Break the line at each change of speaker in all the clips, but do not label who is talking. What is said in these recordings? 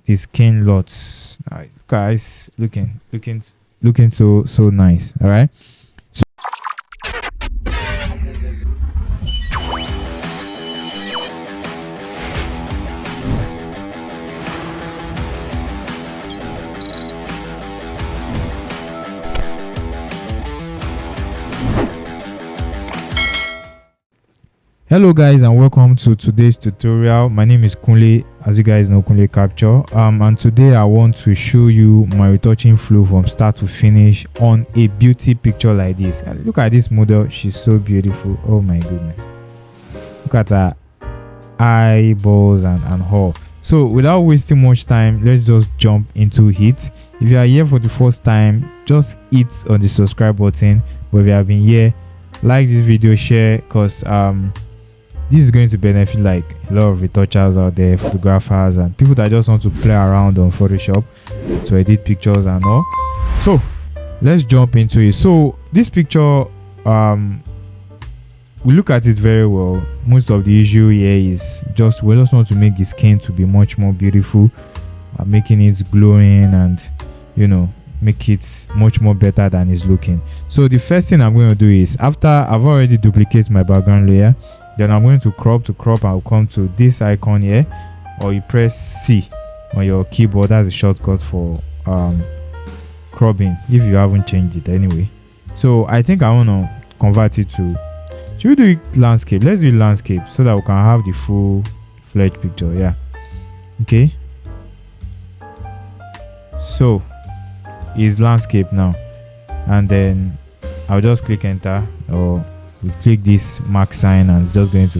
his skin lots. Guys, looking so nice. All right. Hello guys, and welcome to today's tutorial. My name is Kunle, as you guys know, Kunle Capture. And today I want to show you my retouching flow from start to finish on a beauty picture like this. And look at this model, she's so beautiful. Oh my goodness, look at her eyeballs and all. So without wasting much time, let's just jump into it. If you are here for the first time, just hit on the subscribe button. But if you have been here, like this video, share, because this is going to benefit like a lot of retouchers out there, photographers and people that just want to play around on Photoshop to edit pictures and all. So let's jump into it. So this picture, we look at it very well. Most of the issue here is just we just want to make the skin to be much more beautiful, making it glowing and make it much more better than it's looking. So the first thing I'm going to do is, after I've already duplicated my background layer, then I'm going to crop. I'll come to this icon here, or you press C on your keyboard. That's a shortcut for cropping if you haven't changed it anyway. So I think I want to convert it to, should we do it landscape? Let's do it landscape so that we can have the full-fledged picture. Yeah, okay. So it's landscape now, and then I'll just click enter, or we click this mark sign, and it's just going to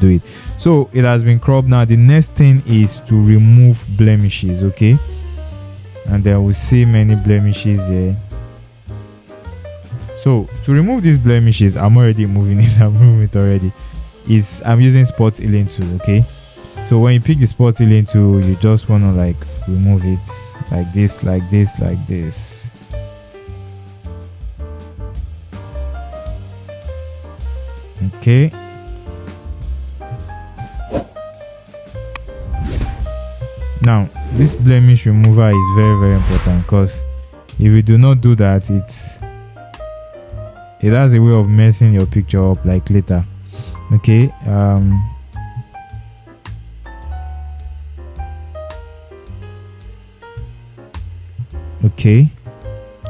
do it. So it has been cropped. Now the next thing is to remove blemishes, okay? And then we see many blemishes here. So to remove these blemishes, I'm already moving it. I'm moving it already. I'm using spot healing tool, okay? So when you pick the spot healing tool, you just want to remove it like this, like this. Okay. Now this blemish remover is very important, because if you do not do that, it has a way of messing your picture up later. Okay. Okay,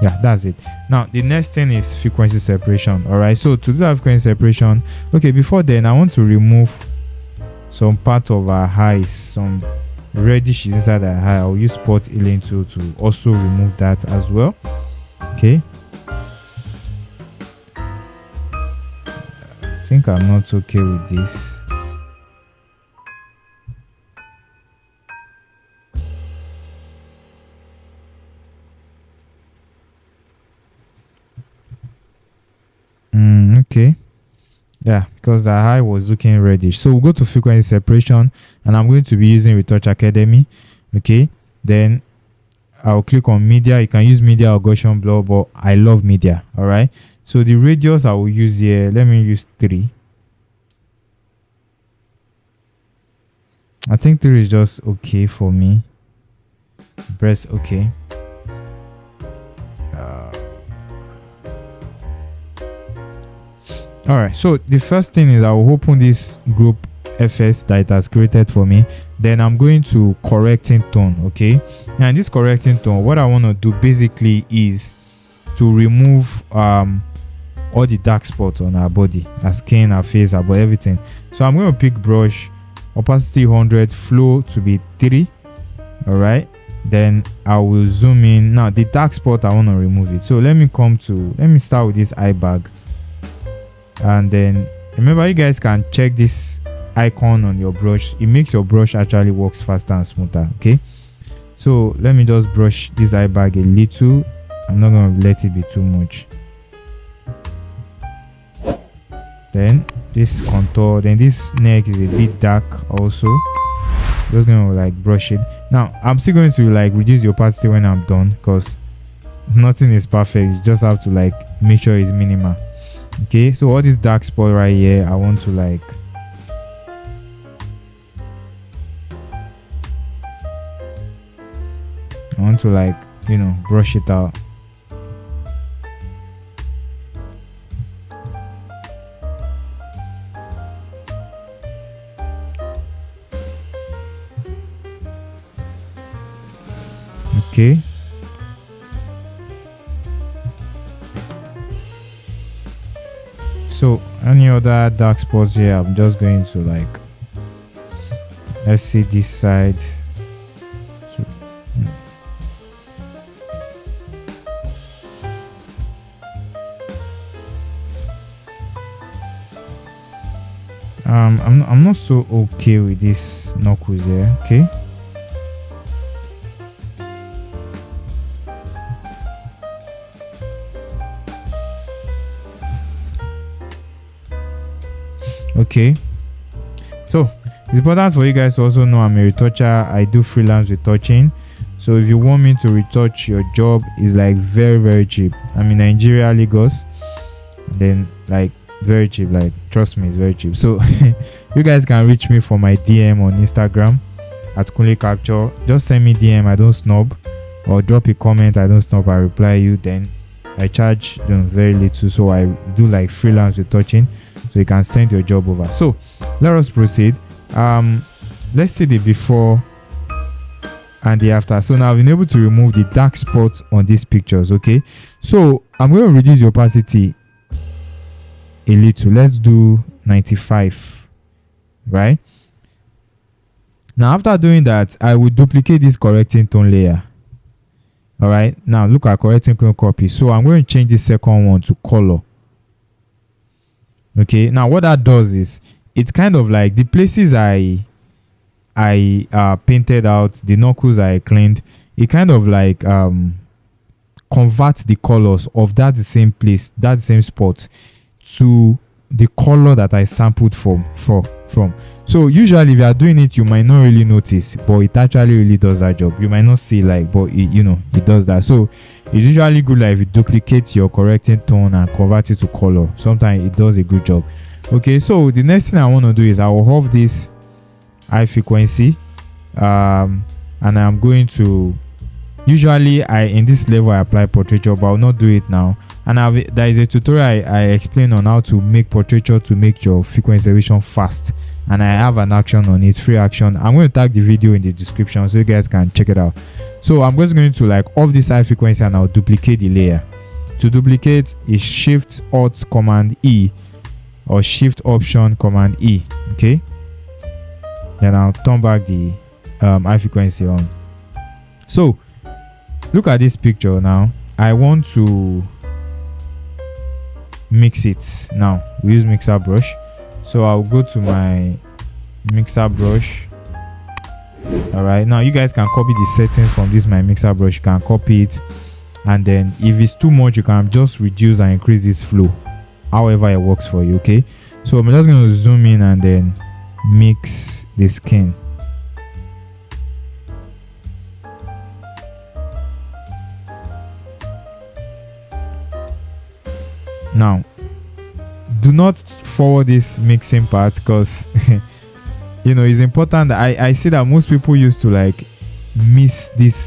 yeah, that's it. Now the next thing is frequency separation. All right, so to do that frequency separation, okay, before then I want to remove some part of our eyes, some reddish inside our eye. I'll use spot healing tool to also remove that as well. Okay, I think I'm not okay with this. Okay, yeah, because the eye was looking reddish. So we'll go to frequency separation, and I'm going to be using Retouch Academy. Okay, then I'll click on media. You can use media or Gaussian blur, but I love media. All right, so the radius I will use here, let me use 3. I think 3 is just okay for me. Press okay. All right, so the first thing is I will open this group FS that it has created for me. Then I'm going to correcting tone. Okay, and this correcting tone, what I want to do basically is to remove all the dark spots on our body, our skin, our face, our body, everything. So I'm going to pick brush, opacity 100, flow to be 3. All right, then I will zoom in. Now the dark spot, I want to remove it. So let me start with this eye bag. And then remember, you guys can check this icon on your brush. It makes your brush actually works faster and smoother. Okay, so let me just brush this eye bag a little. I'm not going to let it be too much. Then this contour, then this neck is a bit dark also. Just going to brush it. Now I'm still going to reduce the opacity when I'm done, because nothing is perfect. You just have to make sure it's minimal. Okay, so all this dark spot right here, I want to I want to like, brush it out. Okay. So any other dark spots here, I'm just going to like, let's see this side. So, I'm not so okay with this knuckles here. Okay. Okay, so it's important for you guys to also know I'm a retoucher. I do freelance retouching. So if you want me to retouch your job, it's like very, very cheap. I'm in Nigeria, Lagos. Then like very cheap, like trust me, it's very cheap. So you guys can reach me for my DM on Instagram at Kunle Capture. Just send me DM, I don't snob, or drop a comment, I don't snob, I reply you. Then I charge very little, so I do like freelance retouching. So you can send your job over. So let us proceed. Let's see the before and the after. So now I've been able to remove the dark spots on these pictures. Okay, so I'm going to reduce the opacity a little. Let's do 95, right? Now after doing that, I will duplicate this correcting tone layer. All right, now look at correcting tone copy. So I'm going to change the second one to color. Okay, now what that does is it's kind of like the places I painted out, the knuckles I cleaned, it kind of like converts the colors of that same place, that same spot, to the color that I sampled from. So usually if you are doing it, you might not really notice, but it actually really does that job. You might not see like, but it does that. So it's usually good like if you duplicate your correcting tone and convert it to color. Sometimes it does a good job. Okay, so the next thing I want to do is I will off this high frequency, and I'm going to, usually in this level I apply portraiture, but I will not do it now. And there is a tutorial I explain on how to make portraiture to make your frequency elevation fast, and I have an action on it, free action. I'm going to tag the video in the description so you guys can check it out. So I'm just going to like off this high frequency and I'll duplicate the layer. To duplicate is Shift Alt Command E or Shift Option Command E. Okay, then I'll turn back the high frequency on. So look at this picture now. I want to mix it. Now we use mixer brush, so I'll go to my mixer brush. All right, now you guys can copy the settings from this my mixer brush. You can copy it, and then if it's too much you can just reduce and increase this flow however it works for you. Okay, so I'm just going to zoom in and then mix the skin. Now do not forward this mixing part, because it's important that I see that most people used to like miss this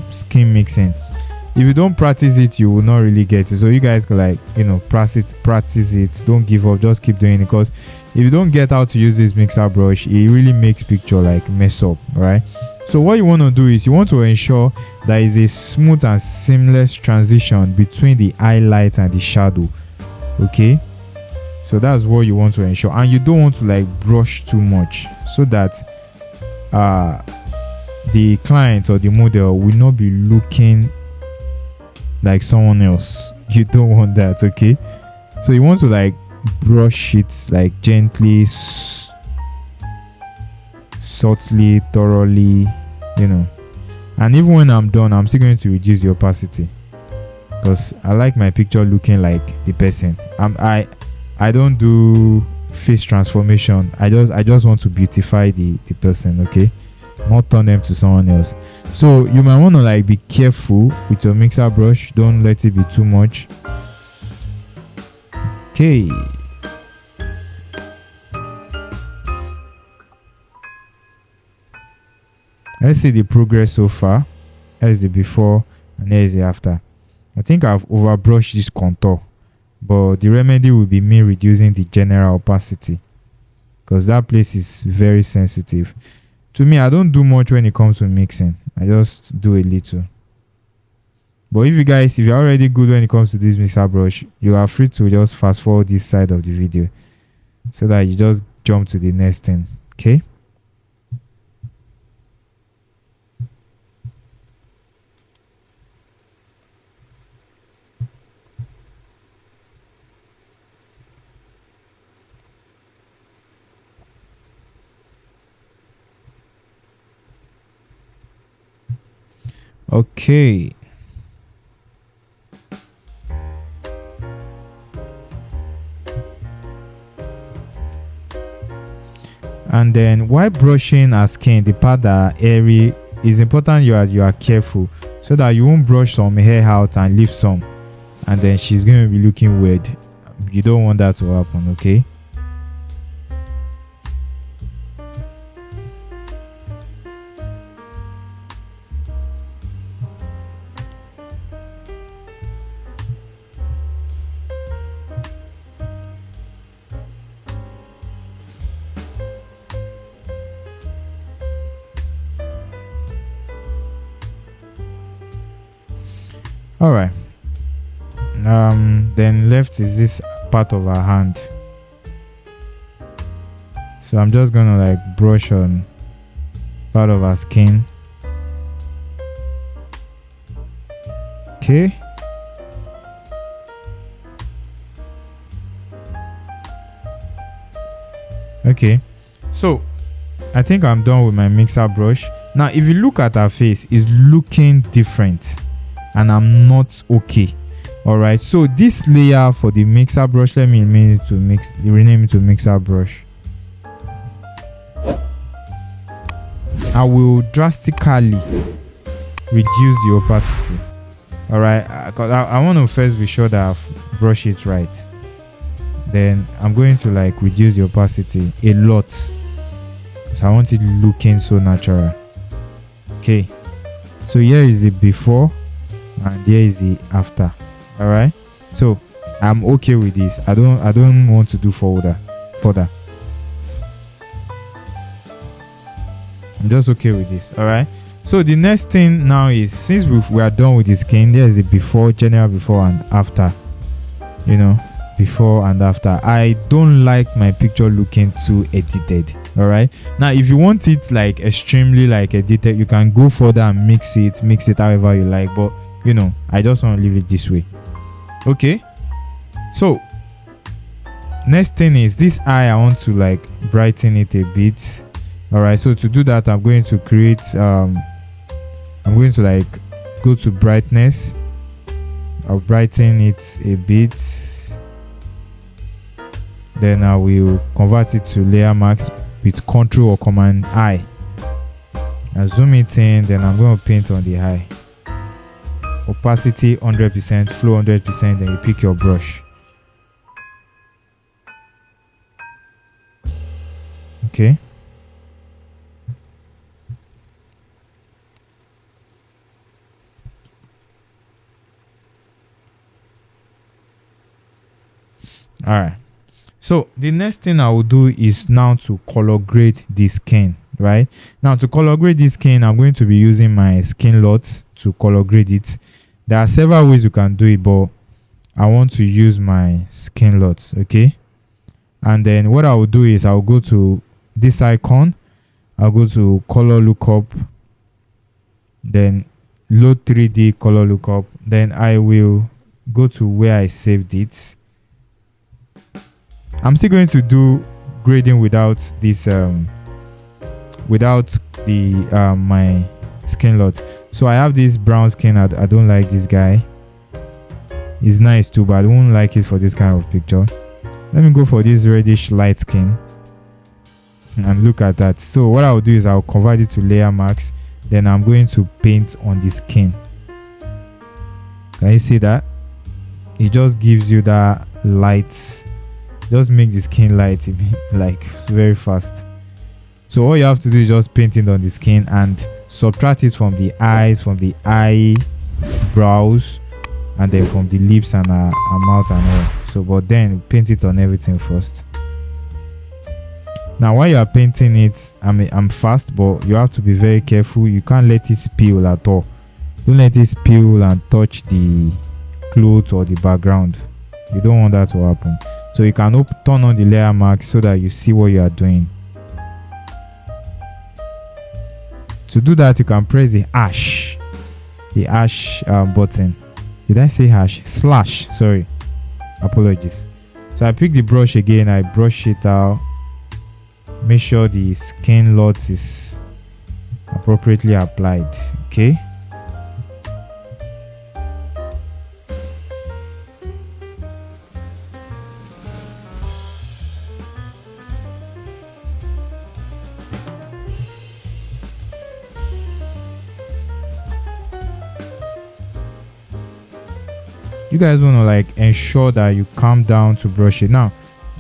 skin mixing. If you don't practice it, you will not really get it. So you guys can like practice it, don't give up, just keep doing it, because if you don't get how to use this mixer brush, it really makes picture like mess up, right? So what you want to do is you want to ensure there is a smooth and seamless transition between the highlight and the shadow. Okay, so that's what you want to ensure, and you don't want to like brush too much so that the client or the model will not be looking like someone else. You don't want that. Okay, so you want to like brush it like gently, subtly, thoroughly, and even when I'm done, I'm still going to reduce the opacity, because I like my picture looking like the person. I don't do face transformation. I just want to beautify the person. Okay, not turn them to someone else. So you might want to like be careful with your mixer brush. Don't let it be too much. Okay, let's see the progress so far. Here's the before and here's the after. I think I've overbrushed this contour, but the remedy will be me reducing the general opacity, because that place is very sensitive. To me, I don't do much when it comes to mixing. I just do a little. But if you're already good when it comes to this mixer brush, you are free to just fast forward this side of the video so that you just jump to the next thing. Okay. Okay. And then while brushing our skin, the part that are airy, is important you are careful so that you won't brush some hair out and leave some, and then she's going to be looking weird. You don't want that to happen. Okay. All right. Then left is this part of her hand, so I'm just gonna like brush on part of her skin. Okay. Okay, so I think I'm done with my mixer brush. Now if you look at her face, it's looking different and I'm not okay. All right, so this layer for the mixer brush, let me rename it to mixer brush. I will drastically reduce the opacity. All right, because I want to first be sure that I've brushed it right. Then I'm going to like reduce the opacity a lot, so I want it looking so natural. Okay, so here is the before and here is the after. All right, so I'm okay with this. I don't want to do further. I'm just okay with this. All right, so the next thing now is, since we are done with the skin, there's the before, general before and after. You know, before and after. I don't like my picture looking too edited. All right, now if you want it like extremely like edited, you can go further and mix it however you like, but you know, I just want to leave it this way. Okay, so next thing is this eye. I want to like brighten it a bit. All right, so to do that, I'm going to create I'm going to like go to brightness. I'll brighten it a bit, then I will convert it to layer mask with Ctrl or Command I. I zoom it in, then I'm going to paint on the eye. Opacity 100%, flow 100%, then you pick your brush. Okay. All right, so the next thing I will do is now to color grade the skin. Right now, to color grade this skin, I'm going to be using my skin LUT to color grade it. There are several ways you can do it, but I want to use my skin LUT. Okay, and then what I will do is I'll go to this icon, I'll go to color lookup, then load 3D color lookup, then I will go to where I saved it. I'm still going to do grading without this without the my skin LUT. So I have this brown skin. I don't like this guy. It's nice too, but I don't like it for this kind of picture. Let me go for this reddish light skin and look at that. So what I'll do is I'll convert it to layer mask, then I'm going to paint on the skin. Can you see that? It just gives you that light. Just make the skin light like very fast. So all you have to do is just paint it on the skin, and subtract it from the eyes, from the eyebrows, and then from the lips and our mouth and all. So but then paint it on everything first. Now while you are painting it, I'm fast, but you have to be very careful. You can't let it spill at all. Don't let it spill and touch the clothes or the background. You don't want that to happen. So you can turn on the layer mask so that you see what you are doing. To do that, you can press the hash button. Did I say hash? Slash, sorry, apologies. So I pick the brush again, I brush it out, make sure the skin lot is appropriately applied. Okay, you guys want to like ensure that you calm down to brush it. Now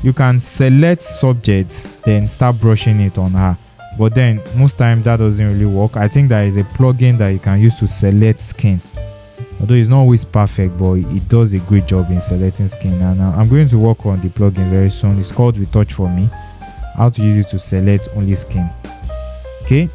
you can select subjects, then start brushing it on her, but then most time that doesn't really work. I think there is a plugin that you can use to select skin, although it's not always perfect, but it does a great job in selecting skin. And I'm going to work on the plugin very soon. It's called Retouch for me, how to use it to select only skin. Okay,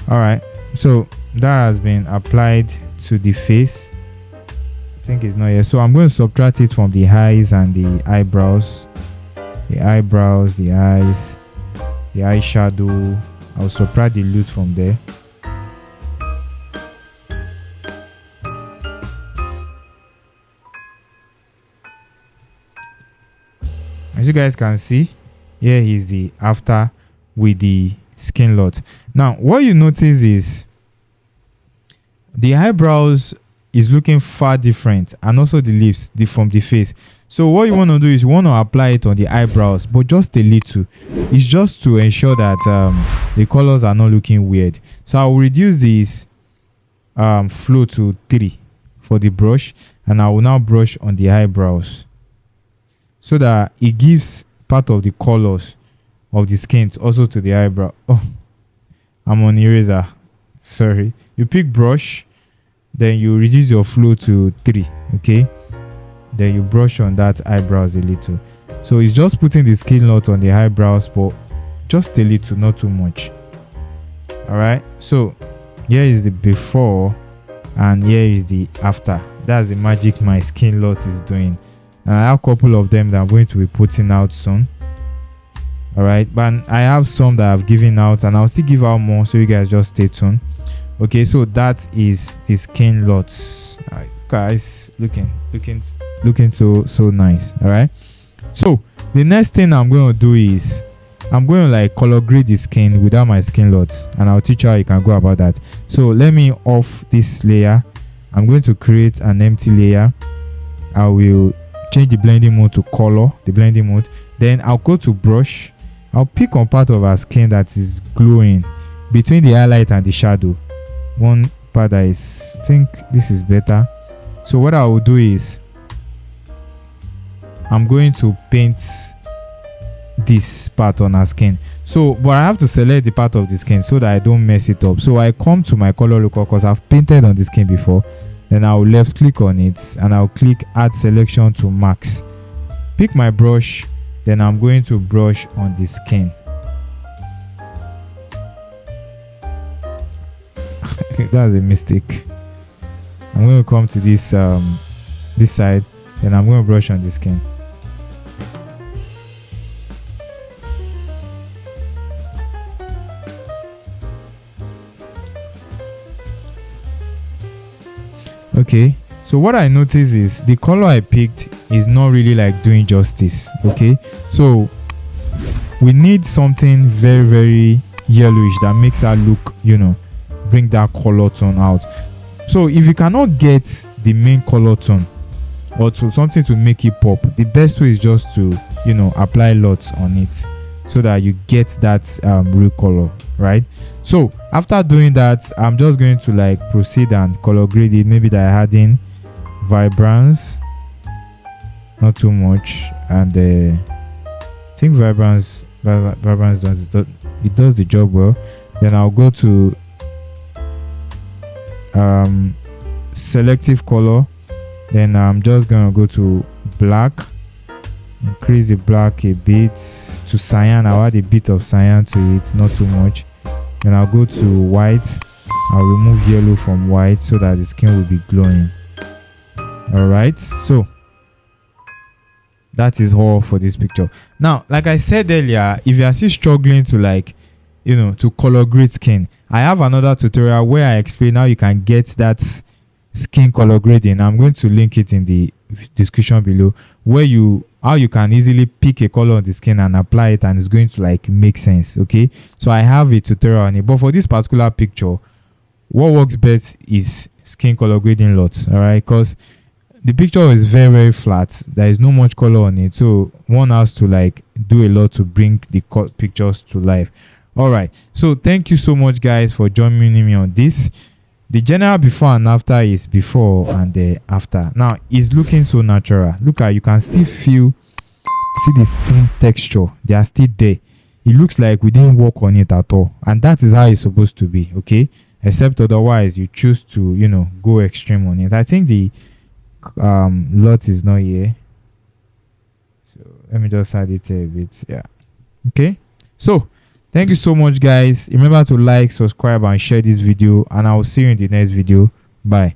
all right, so that has been applied to the face. I think it's not here, so I'm going to subtract it from the eyes and the eyebrows, the eyes, the eyeshadow. I'll subtract the loot from there. As you guys can see, here is the after with the skin lot. Now what you notice is the eyebrows is looking far different, and also the lips from the face. So what you want to do is you want to apply it on the eyebrows, but just a little. It's just to ensure that the colors are not looking weird. So I will reduce this flow to 3 for the brush, and I will now brush on the eyebrows so that it gives part of the colors of the skin also to the eyebrow. Oh, I'm on eraser, sorry. You pick brush, then you reduce your flow to 3. Okay, then you brush on that eyebrows a little. So it's just putting the skin lot on the eyebrows, but just a little, not too much. All right, so here is the before and here is the after. That's the magic my skin lot is doing, and I have a couple of them that I'm going to be putting out soon. All right, but I have some that I've given out, and I'll still give out more, so you guys just stay tuned. Okay, so that is the skin lots. Guys, looking so nice. All right, so the next thing I'm going to do is I'm going to like color grade the skin without my skin lots, and I'll teach you how you can go about that. So let me off this layer. I'm going to create an empty layer. I will change the blending mode to color, the blending mode. Then I'll go to brush. I'll pick on part of our skin that is glowing between the highlight and the shadow. One part that is, I think this is better. So what I will do is I'm going to paint this part on our skin. So but I have to select the part of the skin so that I don't mess it up. So I come to my color looker because I've painted on the skin before. Then I'll left click on it and I'll click add selection to max. Pick my brush, then I'm going to brush on the skin. That's a mistake. I'm going to come to this this side, then I'm going to brush on the skin. Okay, so what I notice is the color I picked is not really like doing justice. Okay, so we need something very, very yellowish that makes her look, you know, bring that color tone out. So if you cannot get the main color tone or to something to make it pop, the best way is just to, you know, apply lots on it so that you get that real color, right? So after doing that, I'm just going to like proceed and color grade it. Maybe that I add in vibrance, not too much, and I think vibrance does the job well. Then I'll go to selective color. Then I'm just gonna go to black, increase the black a bit to cyan. I'll add a bit of cyan to it, not too much. Then I'll go to white. I'll remove yellow from white so that the skin will be glowing. All right, so that is all for this picture. Now, like I said earlier, if you are still struggling to like, you know, to color grade skin, I have another tutorial where I explain how you can get that skin color grading. I'm going to link it in the description below, where how you can easily pick a color on the skin and apply it, and it's going to like make sense. Okay, so I have a tutorial on it, but for this particular picture, what works best is skin color grading lots. All right, because the picture is very, very flat. There is no much color on it, so one has to like do a lot to bring the pictures to life. All right, so thank you so much guys for joining me on this. The general before and after is before and after. Now it's looking so natural. Look at, you can still see the skin texture. They are still there. It looks like we didn't work on it at all, and that is how it's supposed to be. Okay, except otherwise you choose to, you know, go extreme on it. I think the lot is not here, so let me just add it a bit. Yeah, okay, so thank you so much guys. Remember to like, subscribe and share this video, and I will see you in the next video. Bye.